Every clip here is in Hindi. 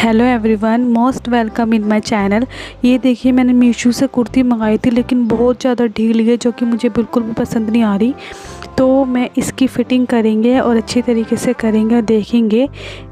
Hello everyone, most welcome in my channel. ये देखिए, मैंने मीशो से कुर्ती मंगाई थी लेकिन बहुत ज़्यादा ढीली है जो कि मुझे बिल्कुल भी पसंद नहीं आ रही। तो मैं इसकी फ़िटिंग करेंगे और अच्छी तरीके से करेंगे और देखेंगे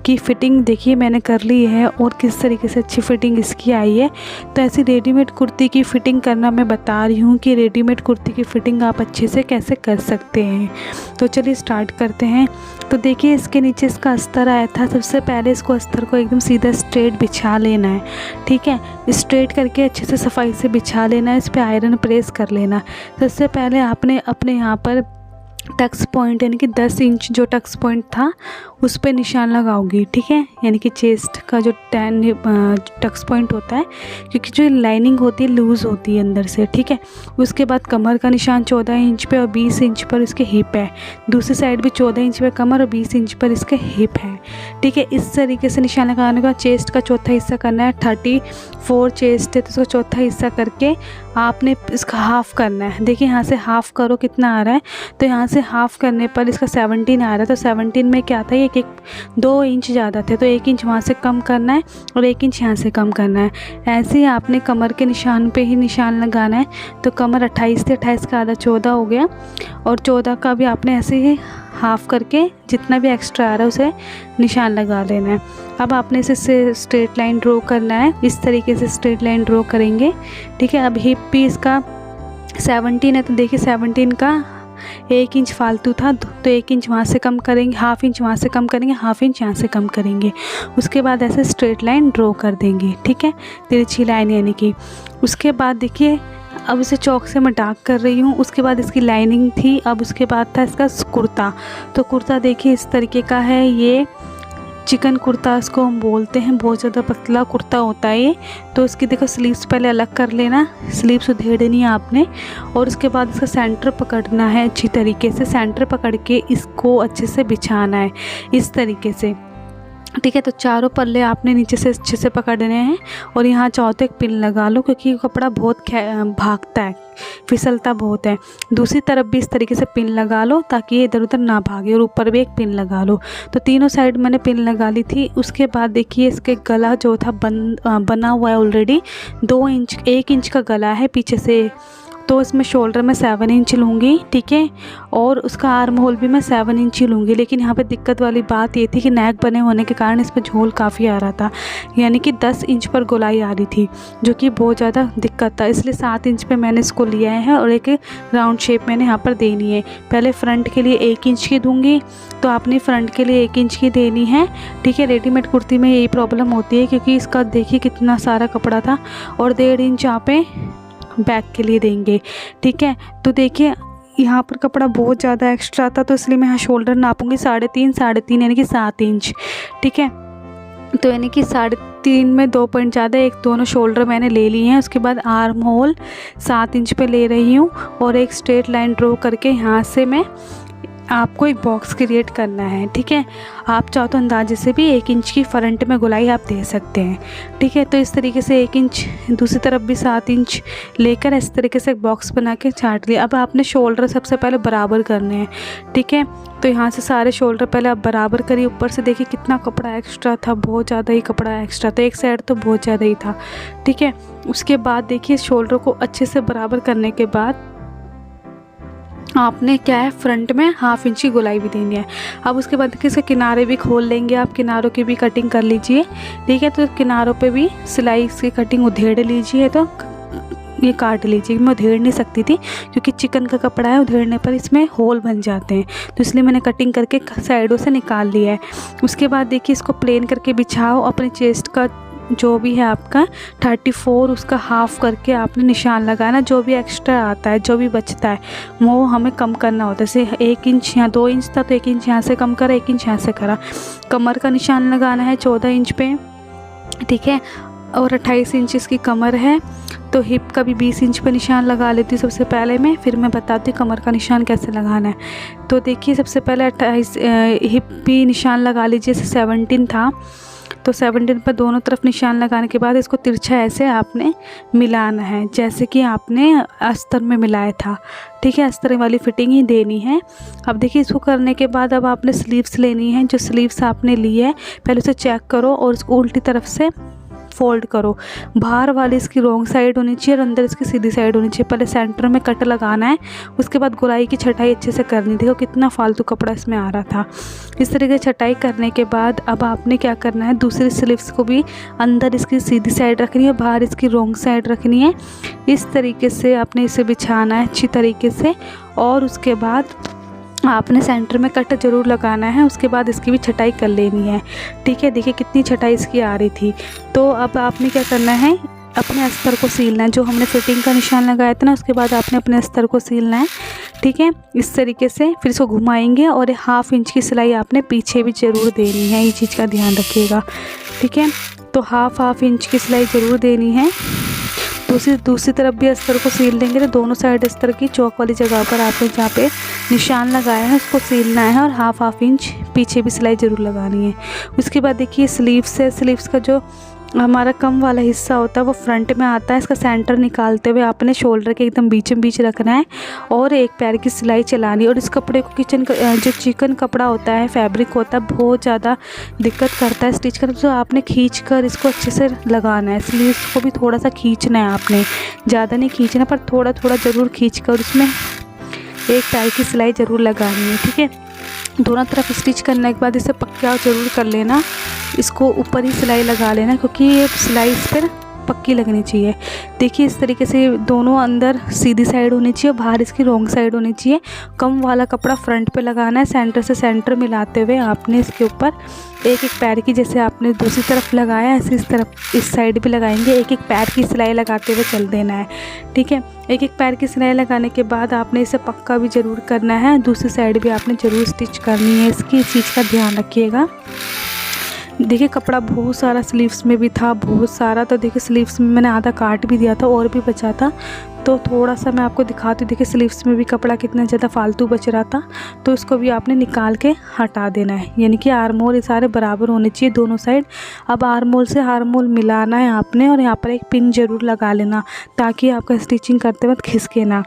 कि फ़िटिंग देखिए मैंने कर ली है और किस तरीके से अच्छी फ़िटिंग इसकी आई है। तो ऐसी रेडीमेड कुर्ती की फ़िटिंग करना मैं बता रही हूँ कि रेडीमेड कुर्ती की फ़िटिंग आप अच्छे से कैसे कर सकते हैं। तो चलिए स्टार्ट करते हैं। तो देखिए, इसके नीचे इसका अस्तर आया था। सबसे पहले इसको अस्तर को एकदम सीधा स्ट्रेट बिछा लेना है। ठीक है, स्ट्रेट करके अच्छे से सफाई से बिछा लेना है। इस पर आयरन प्रेस कर लेना। सबसे पहले आपने अपने यहाँ पर टक्स पॉइंट यानी कि 10 इंच जो टक्स पॉइंट था उस पे निशान लगाओगी। ठीक है, यानी कि चेस्ट का जो 10 टक्स पॉइंट होता है, क्योंकि जो लाइनिंग होती है लूज़ होती है अंदर से। ठीक है, उसके बाद कमर का निशान 14 इंच पे और 20 इंच पर इसके हिप है। दूसरी साइड भी 14 इंच पे कमर और 20 इंच पर इसके हिप है। ठीक है, इस तरीके से निशान लगाने का चेस्ट का चौथा हिस्सा करना है। 34 चेस्ट है तो उसका चौथा हिस्सा करके आपने इसका हाफ़ करना है। देखिए यहाँ से हाफ़ करो कितना आ रहा है। तो यहाँ से हाफ़ करने पर इसका 17 आ रहा है। तो 17 में क्या था, एक 2 इंच ज़्यादा थे तो 1 इंच वहाँ से कम करना है और 1 इंच यहाँ से कम करना है। ऐसे ही आपने कमर के निशान पे ही निशान लगाना है। तो कमर 28 थी, 28 का आधा 14 हो गया और 14 का भी आपने ऐसे ही हाफ़ करके जितना भी एक्स्ट्रा आ रहा है उसे निशान लगा लेना है। अब आपने इसे स्ट्रेट लाइन ड्रॉ करना है। इस तरीके से स्ट्रेट लाइन ड्रॉ करेंगे। ठीक है, अब हिप भी इसका 17 है तो देखिए 17 का 1 इंच फालतू था तो 1 इंच वहाँ से कम करेंगे, हाफ़ इंच वहाँ से कम करेंगे, हाफ़ इंच यहाँ से कम करेंगे। उसके बाद ऐसे स्ट्रेट लाइन ड्रॉ कर देंगे। ठीक है, तिरछी लाइन यानी कि। उसके बाद देखिए, अब इसे चौक से मैं डार्क कर रही हूँ। उसके बाद इसकी लाइनिंग थी। अब उसके बाद था इसका कुर्ता। तो कुर्ता देखिए इस तरीके का है। ये चिकन कुर्ता इसको हम बोलते हैं। बहुत ज़्यादा पतला कुर्ता होता है ये। तो इसकी देखो स्लीव्स पहले अलग कर लेना, स्लीव्स उधेड़ देनी है आपने। और उसके बाद इसका सेंटर पकड़ना है अच्छी तरीके से। सेंटर पकड़ के इसको अच्छे से बिछाना है इस तरीके से। ठीक है, तो चारों पल्ले आपने नीचे से अच्छे से पकड़ने हैं और यहाँ चाहो तो एक पिन लगा लो, क्योंकि कपड़ा बहुत भागता है, फिसलता बहुत है। दूसरी तरफ भी इस तरीके से पिन लगा लो ताकि ये इधर उधर ना भागे और ऊपर भी एक पिन लगा लो। तो तीनों साइड मैंने पिन लगा ली थी। उसके बाद देखिए इसके गला जो था बना हुआ है ऑलरेडी। 2 इंच 1 इंच का गला है पीछे से। तो इसमें शोल्डर में 7 इंच लूँगी। ठीक है, और उसका आर्म होल भी मैं 7 इंच ही लूँगी। लेकिन यहाँ पे दिक्कत वाली बात ये थी कि नेक बने होने के कारण इस पर झोल काफ़ी आ रहा था, यानी कि 10 इंच पर गोलाई आ रही थी, जो कि बहुत ज़्यादा दिक्कत था। इसलिए 7 इंच पे मैंने इसको लिया है और एक राउंड शेप मैंने यहाँ पर देनी है। पहले फ्रंट के लिए 1 इंच की दूँगी, तो आपने फ्रंट के लिए 1 इंच की देनी है। ठीक है, रेडीमेड कुर्ती में यही प्रॉब्लम होती है, क्योंकि इसका देखिए कितना सारा कपड़ा था और 1.5 इंच यहाँ पे बैक के लिए देंगे। ठीक है, तो देखिए यहाँ पर कपड़ा बहुत ज़्यादा एक्स्ट्रा था, तो इसलिए मैं यहाँ शोल्डर नापूंगी 3.5 यानी कि 7 इंच। ठीक है, तो यानी कि 3.5 में 2 पॉइंट ज़्यादा, एक दोनों शोल्डर मैंने ले लिए हैं। उसके बाद आर्म होल 7 इंच पे ले रही हूँ और एक स्ट्रेट लाइन ड्रॉ करके यहाँ से मैं आपको एक बॉक्स क्रिएट करना है। ठीक है, आप चाहो तो अंदाजे से भी 1 इंच की फ्रंट में गोलाई आप दे सकते हैं। ठीक है, तो इस तरीके से 1 इंच, दूसरी तरफ भी 7 इंच लेकर इस तरीके से एक बॉक्स बना के छाट लिया। अब आपने शोल्डर सबसे पहले बराबर करने हैं। ठीक है, तो यहाँ से सारे शोल्डर पहले आप बराबर करिए। ऊपर से देखिए कितना कपड़ा एक्स्ट्रा था, बहुत ज़्यादा ही कपड़ा एक्स्ट्रा था, एक साइड तो बहुत ज़्यादा ही था। ठीक है, उसके बाद देखिए शोल्डर को अच्छे से बराबर करने के बाद आपने क्या है, फ्रंट में 1/2 इंच की गोलाई भी देनी है। अब उसके बाद देखिए इसके किनारे भी खोल लेंगे आप, किनारों की भी कटिंग कर लीजिए। ठीक है, तो किनारों पे भी सिलाई की कटिंग उधेड़ लीजिए। तो ये काट लीजिए। मैं उधेड़ नहीं सकती थी क्योंकि चिकन का कपड़ा है, उधेड़ने पर इसमें होल बन जाते हैं, तो इसलिए मैंने कटिंग करके साइडों से निकाल लिया है। उसके बाद देखिए इसको प्लेन करके बिछाओ। अपने चेस्ट का जो भी है आपका 34 उसका हाफ़ करके आपने निशान लगाना। जो भी एक्स्ट्रा आता है, जो भी बचता है, वो हमें कम करना होता है। जैसे 1 इंच यहाँ 2 इंच था तो 1 इंच यहाँ से कम करा, 1 इंच यहाँ से करा। कमर का निशान लगाना है 14 इंच पे। ठीक है, और 28 इंच इसकी कमर है। तो हिप का भी 20 इंच पे निशान लगा लेती हूँ सबसे पहले मैं, फिर मैं बताती हूँ कमर का निशान कैसे लगाना है। तो देखिए सबसे पहले 28 हिप भी निशान लगा लीजिए। 17 था तो 17 पर दोनों तरफ निशान लगाने के बाद इसको तिरछा ऐसे आपने मिलाना है, जैसे कि आपने अस्तर में मिलाया था। ठीक है, अस्तर वाली फिटिंग ही देनी है। अब देखिए इसको करने के बाद अब आपने स्लीव्स लेनी है। जो स्लीव्स आपने ली है पहले उसे चेक करो और उसको उल्टी तरफ से फोल्ड करो। बाहर वाली इसकी रॉन्ग साइड होनी चाहिए और अंदर इसकी सीधी साइड होनी चाहिए। पहले सेंटर में कट लगाना है, उसके बाद गोलाई की छटाई अच्छे से करनी। देखो कितना फालतू कपड़ा इसमें आ रहा था। इस तरीके से छटाई करने के बाद अब आपने क्या करना है, दूसरी स्लीव्स को भी अंदर इसकी सीधी साइड रखनी है, बाहर इसकी रॉन्ग साइड रखनी है। इस तरीके से आपने इसे बिछाना है अच्छी तरीके से, और उसके बाद आपने सेंटर में कट ज़रूर लगाना है। उसके बाद इसकी भी छटाई कर लेनी है। ठीक है, देखिए कितनी छटाई इसकी आ रही थी। तो अब आपने क्या करना है, अपने अस्तर को सीलना है। जो हमने फिटिंग का निशान लगाया था ना, उसके बाद आपने अपने अस्तर को सीलना है। ठीक है, इस तरीके से फिर इसको घुमाएंगे और 1/2 इंच की सिलाई आपने पीछे भी ज़रूर देनी है, ये चीज़ का ध्यान रखिएगा। ठीक है, तो हाफ इंच की सिलाई ज़रूर देनी है। दूसरी तरफ भी अस्तर को सील देंगे तो दोनों साइड अस्तर की चौक वाली जगह पर आपने जहाँ पे निशान लगाया है उसको सीलना है, और हाफ इंच पीछे भी सिलाई ज़रूर लगानी है। उसके बाद देखिए स्लीव्स है, स्लीव्स का जो हमारा कम वाला हिस्सा होता है वो फ्रंट में आता है। इसका सेंटर निकालते हुए आपने शोल्डर के एकदम बीचों बीच रखना है और एक पैर की सिलाई चलानी है। और इस कपड़े को जो चिकन कपड़ा होता है, फैब्रिक होता है, बहुत ज़्यादा दिक्कत करता है स्टिच करने। तो आपने खींच कर इसको अच्छे से लगाना है। स्लीव्स को भी थोड़ा सा खींचना है आपने, ज़्यादा नहीं खींचना पर थोड़ा थोड़ा ज़रूर खींच कर उसमें एक पैर की सिलाई ज़रूर लगानी है। ठीक है, दोनों तरफ स्टिच करने के बाद इसे पक्का ज़रूर कर लेना। इसको ऊपर ही सिलाई लगा लेना, क्योंकि ये सिलाई इस पर पक्की लगनी चाहिए। देखिए इस तरीके से दोनों अंदर सीधी साइड होनी चाहिए, बाहर इसकी रॉन्ग साइड होनी चाहिए। कम वाला कपड़ा फ्रंट पे लगाना है, सेंटर से सेंटर मिलाते हुए आपने इसके ऊपर एक पैर की, जैसे आपने दूसरी तरफ लगाया ऐसे इस तरफ इस साइड भी लगाएंगे, एक पैर की सिलाई लगाते हुए चल देना है। ठीक है, एक पैर की सिलाई लगाने के बाद आपने इसे पक्का भी ज़रूर करना है। दूसरी साइड भी आपने ज़रूर स्टिच करनी है, इसकी इस चीज़ का ध्यान रखिएगा। देखिए कपड़ा बहुत सारा स्लीव्स में भी था, बहुत सारा। तो देखिए स्लीव्स में मैंने आधा काट भी दिया था और भी बचा था, तो थोड़ा सा मैं आपको दिखाती हूँ। देखिए स्लीव्स में भी कपड़ा कितना ज़्यादा फालतू बच रहा था, तो इसको भी आपने निकाल के हटा देना है। यानी कि आर्म होल सारे बराबर होने चाहिए दोनों साइड। अब आर्म होल से आर्म होल मिलाना है आपने, और यहाँ पर एक पिन ज़रूर लगा लेना ताकि आपका स्टिचिंग करते वक्त खिसके ना।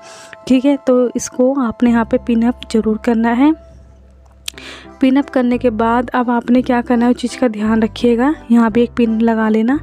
ठीक है, तो इसको आपने यहाँ पर पिन अप ज़रूर करना है। पिन अप करने के बाद अब आपने क्या करना है, उस चीज़ का ध्यान रखिएगा। यहाँ भी एक पिन लगा लेना।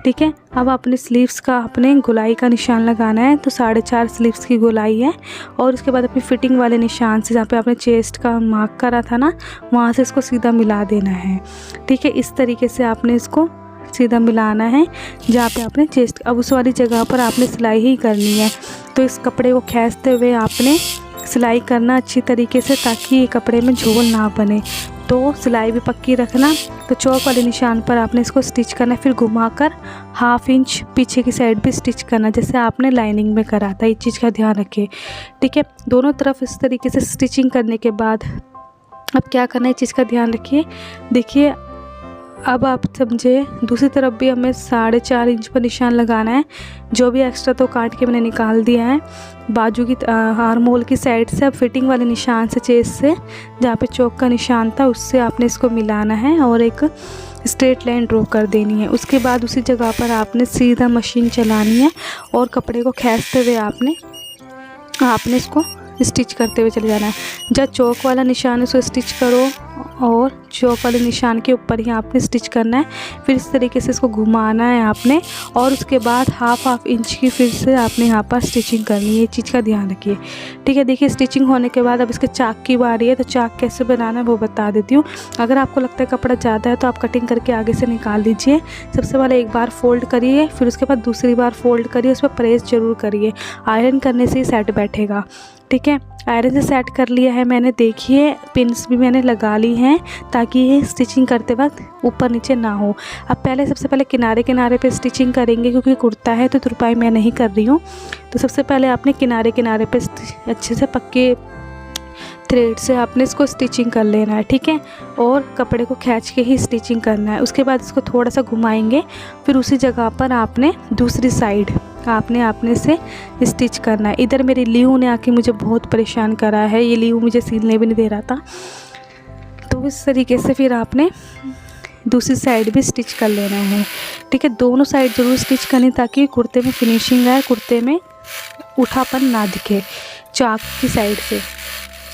ठीक है, अब अपने स्लीव्स का अपने गोलाई का निशान लगाना है। तो 4.5 स्लीव्स की गोलाई है, और उसके बाद अपनी फिटिंग वाले निशान से जहाँ पे आपने चेस्ट का मार्क करा था ना, वहाँ से इसको सीधा मिला देना है। ठीक है, इस तरीके से आपने इसको सीधा मिलाना है जहाँ पे आपने चेस्ट, अब उस वाली जगह पर आपने सिलाई ही करनी है। तो इस कपड़े को खींचते हुए आपने सिलाई करना अच्छी तरीके से, ताकि ये कपड़े में झोल ना बने। तो सिलाई भी पक्की रखना। तो चौक वाले निशान पर आपने इसको स्टिच करना है, फिर घुमाकर हाफ इंच पीछे की साइड भी स्टिच करना, जैसे आपने लाइनिंग में करा था। इस चीज़ का ध्यान रखिए। ठीक है, दोनों तरफ इस तरीके से स्टिचिंग करने के बाद अब क्या करना है, इस चीज़ का ध्यान रखिए। देखिए अब आप समझे, दूसरी तरफ भी हमें 4.5 इंच पर निशान लगाना है। जो भी एक्स्ट्रा तो काट के मैंने निकाल दिया है। बाजू की आर्म होल की साइड से अब फिटिंग वाले निशान से, चेस्ट से जहाँ पे चौक का निशान था, उससे आपने इसको मिलाना है और एक स्ट्रेट लाइन ड्रॉ कर देनी है। उसके बाद उसी जगह पर आपने सीधा मशीन चलानी है और कपड़े को खींचते हुए आपने इसको स्टिच करते हुए चले जाना है। जब चौक वाला निशान है उसको स्टिच करो, और चौक वाले निशान के ऊपर ही आपने स्टिच करना है। फिर इस तरीके से इसको घुमाना है आपने, और उसके बाद हाफ इंच की फिर से आपने यहाँ पर स्टिचिंग करनी है। ये चीज़ का ध्यान रखिए। ठीक है, देखिए स्टिचिंग होने के बाद अब इसके चाक की बारी है। तो चाक कैसे बनाना है वो बता देती हूँ। अगर आपको लगता है कपड़ा ज़्यादा है तो आप कटिंग करके आगे से निकाल लीजिए। सबसे पहले एक बार फोल्ड करिए, फिर उसके बाद दूसरी बार फोल्ड करिए, उस पर प्रेस ज़रूर करिए। आयरन करने से ही सेट बैठेगा। ठीक है, आयरन से सेट कर लिया है मैंने। देखिए पिन्स भी मैंने लगा ली हैं ताकि ये स्टिचिंग करते वक्त ऊपर नीचे ना हो। अब सबसे पहले किनारे पे स्टिचिंग करेंगे, क्योंकि कुर्ता है तो तुरपाई मैं नहीं कर रही हूँ। तो सबसे पहले आपने किनारे पे अच्छे से पक्के थ्रेड से आपने इसको स्टिचिंग कर लेना है। ठीक है, और कपड़े को खींच के ही स्टिचिंग करना है। उसके बाद इसको थोड़ा सा घुमाएंगे, फिर उसी जगह पर आपने दूसरी साइड आपने से स्टिच करना है। इधर मेरी लीव ने आके मुझे बहुत परेशान करा है, ये लीव मुझे सीलने भी नहीं दे रहा था। तो इस तरीके से फिर आपने दूसरी साइड भी स्टिच कर लेना है। ठीक है, दोनों साइड ज़रूर स्टिच करनी ताकि कुर्ते में फिनिशिंग आए, कुर्ते में उठापन ना दिखे चाक की साइड से।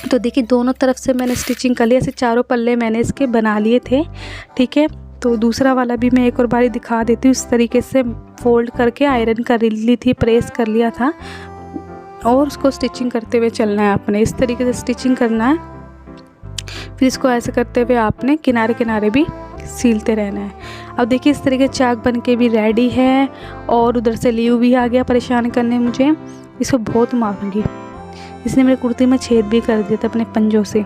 तो देखिए दोनों तरफ से मैंने स्टिचिंग कर ली, ऐसे चारों पल्ले मैंने इसके बना लिए थे। ठीक है, तो दूसरा वाला भी मैं एक और बारी दिखा देती हूँ। इस तरीके से फोल्ड करके आयरन कर ली थी, प्रेस कर लिया था और उसको स्टिचिंग करते हुए चलना है आपने। इस तरीके से स्टिचिंग करना है, फिर इसको ऐसे करते हुए आपने किनारे किनारे भी सीलते रहना है। अब देखिए इस तरीके चाक बन के भी रेडी है और उधर से लीव भी आ गया परेशान करने मुझे। इसको बहुत मारूंगी, इसने मेरे कुर्ती में छेद भी कर दिया था अपने पंजों से।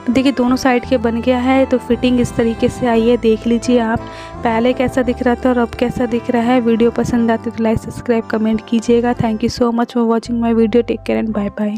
तो देखिए दोनों साइड के बन गया है। तो फिटिंग इस तरीके से आई है, देख लीजिए आप पहले कैसा दिख रहा था और अब कैसा दिख रहा है। वीडियो पसंद आती तो लाइक सब्सक्राइब कमेंट कीजिएगा। Thank you so much for watching my video. Take care and bye bye.